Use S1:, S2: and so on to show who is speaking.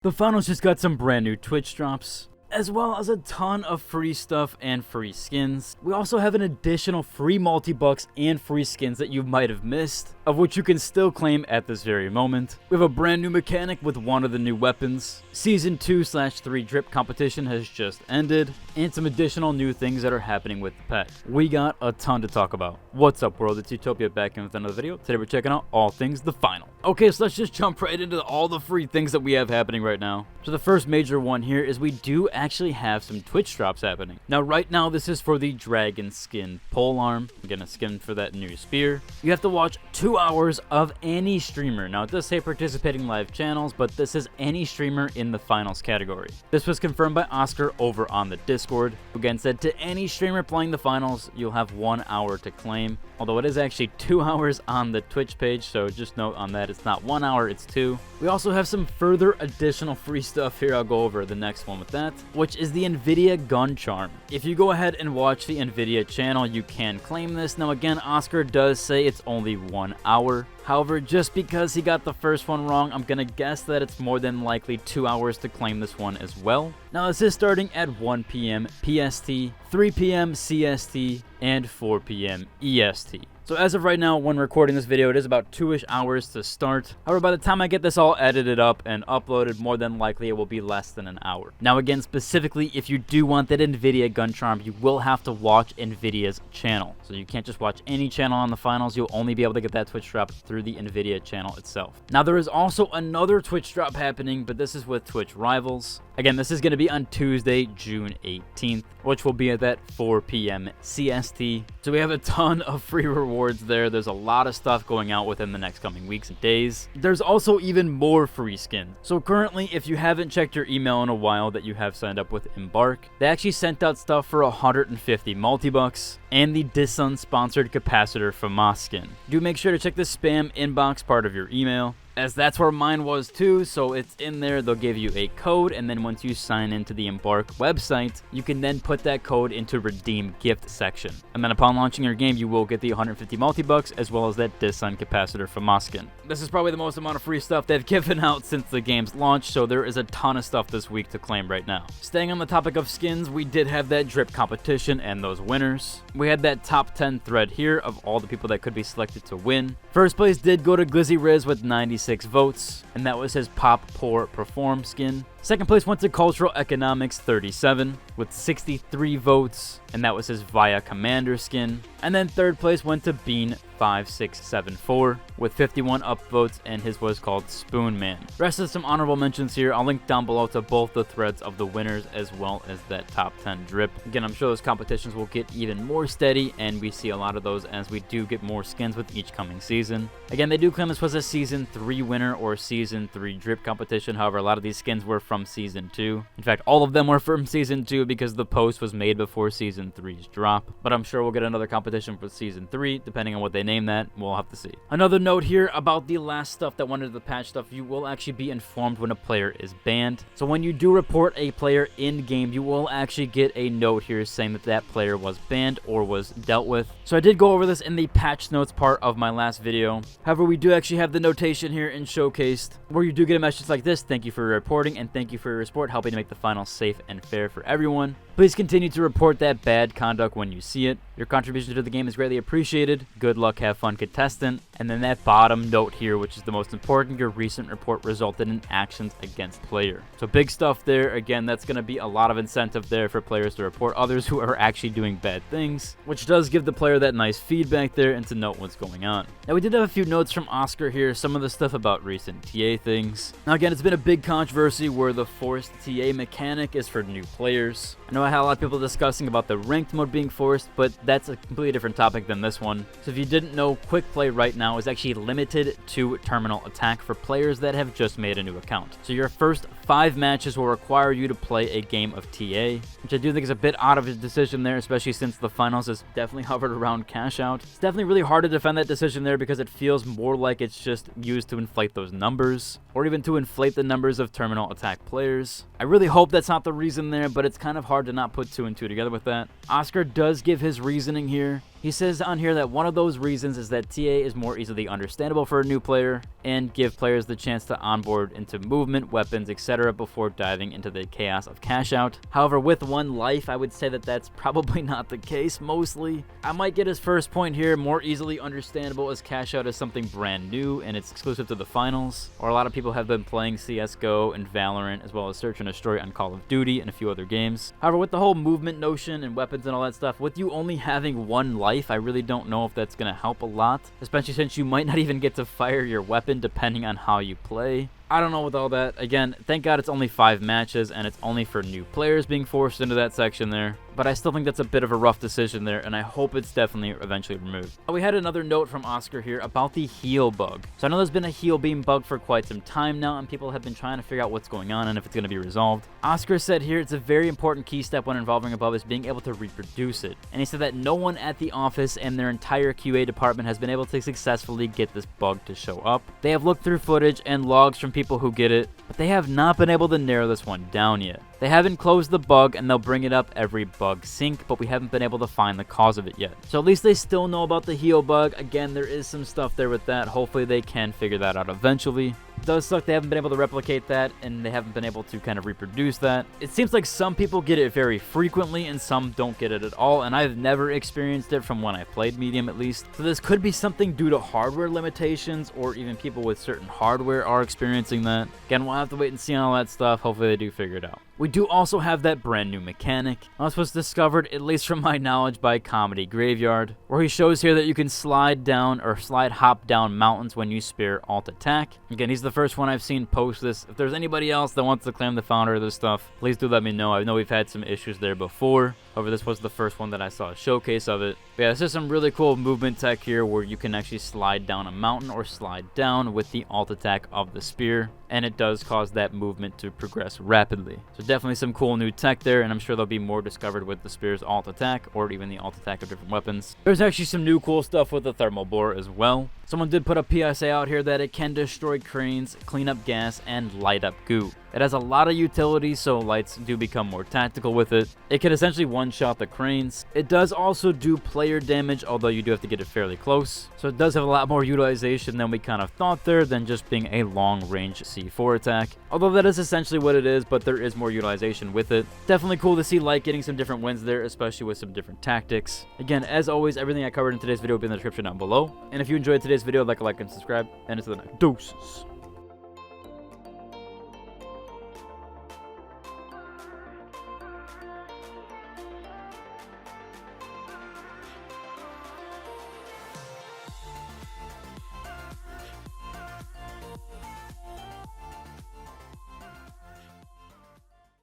S1: The finals just got some brand new Twitch drops, as well as a ton of free stuff and free skins. We also have an additional free multi-bucks and free skins that you might have missed, of which you can still claim at this very moment. We have a brand new mechanic with one of the new weapons. Season 2/3 drip competition has just ended, and some additional new things that are happening with the pet. We got a ton to talk about. What's up, world? It's Utopia back in with another video. Today we're checking out all things the final. Okay, so let's just jump right into all the free things that we have happening right now. So the first major one here is we do actually have some Twitch drops happening. Now right now this is for the dragon skin polearm. I'm getting a skin for that new spear. You have to watch 2 hours of any streamer. Now it does say participating live channels, but this is any streamer in the finals category. This was confirmed by Oscar over on the Discord. Again, said to any streamer playing the finals, you'll have 1 hour to claim. Although it is actually 2 hours on the Twitch page, so just note on that it's not 1 hour, it's 2. We also have some further additional free stuff here. I'll go over the next one with that, which is the NVIDIA gun charm. If you go ahead and watch the NVIDIA channel, you can claim this. Now again, Oscar does say it's only 1 hour. However, just because he got the first one wrong, I'm gonna guess that it's more than likely 2 hours to claim this one as well. Now this is starting at 1 p.m. PST, 3 p.m. CST, and 4 p.m. EST. So as of right now, when recording this video, it is about 2-ish hours to start. However, by the time I get this all edited up and uploaded, more than likely it will be less than an hour. Now again, specifically, if you do want that NVIDIA gun charm, you will have to watch NVIDIA's channel. So you can't just watch any channel on the finals. You'll only be able to get that Twitch drop through the NVIDIA channel itself. Now there is also another Twitch drop happening, but this is with Twitch Rivals. Again, this is going to be on Tuesday, June 18th, which will be at that 4 p.m. CST. So we have a ton of free rewards there. There's a lot of stuff going out within the next coming weeks and days. There's also even more free skins. So currently, if you haven't checked your email in a while that you have signed up with Embark, they actually sent out stuff for 150 multi-bucks and the Dissun sponsored capacitor for Moss skin. Do make sure to check the spam inbox part of your email, as that's where mine was too, so it's in there. They'll give you a code, and then once you sign into the Embark website, you can then put that code into redeem gift section. And then upon launching your game, you will get the 150 multi-bucks as well as that Dissun capacitor for Moskin. This is probably the most amount of free stuff they've given out since the game's launch, so there is a ton of stuff this week to claim right now. Staying on the topic of skins, we did have that drip competition and those winners. We had that top 10 thread here of all the people that could be selected to win. First place did go to Glizzy Riz with 96 votes, and that was his Pop Poor Perform skin. Second place went to Cultural Economics 37 with 63 votes, and that was his Via Commander skin. And then third place went to Bean 5674 with 51 upvotes, and his was called Spoon Man. Rest of some honorable mentions here. I'll link down below to both the threads of the winners as well as that top 10 drip. Again, I'm sure those competitions will get even more steady, and we see a lot of those as we do get more skins with each coming season. Again, they do claim this was a Season 3 winner or Season 3 drip competition. However, a lot of these skins were from Season 2. In fact, all of them were from Season 2 because the post was made before Season 3's drop. But I'm sure we'll get another competition for Season 3, depending on what they name that. We'll have to see. Another note here about the last stuff that went into the patch stuff, you will actually be informed when a player is banned. So when you do report a player in-game, you will actually get a note here saying that that player was banned or was dealt with. So I did go over this in the patch notes part of my last video. However, we do actually have the notation here and showcased where you do get a message like this: thank you for your reporting and thank you for your support, helping to make the finals safe and fair for everyone. Please continue to report that bad conduct when you see it. Your contribution to the game is greatly appreciated. Good luck, have fun, contestant. And then that bottom note here, which is the most important: your recent report resulted in actions against player. So big stuff there. Again, that's going to be a lot of incentive there for players to report others who are actually doing bad things, which does give the player that nice feedback there and to note what's going on. Now we did have a few notes from Oscar here, some of the stuff about recent TA things. Now again, it's been a big controversy where the forced TA mechanic is for new players. I know I had a lot of people discussing about the ranked mode being forced, but that's a completely different topic than this one. So if you didn't know, quick play right now is actually limited to terminal attack for players that have just made a new account. So your first 5 matches will require you to play a game of TA, which I do think is a bit odd of a decision there, especially since the finals is definitely hovered around cash out. It's definitely really hard to defend that decision there because it feels more like it's just used to inflate those numbers, or even to inflate the numbers of terminal attack players. I really hope that's not the reason there, but it's kind of hard to not put 2 and 2 together with that. Oscar does give his reasoning here. He says on here that one of those reasons is that TA is more easily understandable for a new player and give players the chance to onboard into movement, weapons, etc. before diving into the chaos of cash out. However, with one life, I would say that that's probably not the case mostly. I might get his first point here, more easily understandable as cash out is something brand new and it's exclusive to the finals, or a lot of people have been playing CSGO and Valorant as well as Search and Destroy on Call of Duty and a few other games. However, with the whole movement notion and weapons and all that stuff, with you only having one life, I really don't know if that's going to help a lot, especially since you might not even get to fire your weapon depending on how you play. I don't know with all that. Again, thank God it's only 5 matches and it's only for new players being forced into that section there. But I still think that's a bit of a rough decision there, and I hope it's definitely eventually removed. We had another note from Oscar here about the heal bug. So I know there's been a heal beam bug for quite some time now, and people have been trying to figure out what's going on and if it's going to be resolved. Oscar said here it's a very important key step when involving a bug is being able to reproduce it. And he said that no one at the office and their entire QA department has been able to successfully get this bug to show up. They have looked through footage and logs from people who get it, but they have not been able to narrow this one down yet. They haven't closed the bug and they'll bring it up every bug sync, but we haven't been able to find the cause of it yet. So at least they still know about the heal bug. Again, there is some stuff there with that. Hopefully they can figure that out eventually. It does suck they haven't been able to replicate that and they haven't been able to kind of reproduce that. It seems like some people get it very frequently and some don't get it at all, and I've never experienced it from when I played medium at least. So this could be something due to hardware limitations, or even people with certain hardware are experiencing that. Again, we'll have to wait and see on all that stuff. Hopefully they do figure it out. We do also have that brand new mechanic. This was discovered, at least from my knowledge, by Comedy Graveyard, where he shows here that you can slide down or slide hop down mountains when you spear alt attack. Again, he's the first one I've seen post this. If there's anybody else that wants to claim the founder of this stuff, please do let me know. I know we've had some issues there before. However, this was the first one that I saw a showcase of it. But yeah, this is some really cool movement tech here where you can actually slide down a mountain or slide down with the alt attack of the spear, and it does cause that movement to progress rapidly. So definitely some cool new tech there, and I'm sure there'll be more discovered with the spear's alt attack or even the alt attack of different weapons. There's actually some new cool stuff with the thermal bore as well. Someone did put a PSA out here that it can destroy cranes, clean up gas, and light up goo. It has a lot of utilities, so lights do become more tactical with it. It can essentially one-shot the cranes. It does also do player damage, although you do have to get it fairly close. So it does have a lot more utilization than we kind of thought there, than just being a long-range C4 attack. Although that is essentially what it is, but there is more utilization with it. Definitely cool to see Light getting some different wins there, especially with some different tactics. Again, as always, everything I covered in today's video will be in the description down below. And if you enjoyed today's video, like and subscribe, and until the next deuces.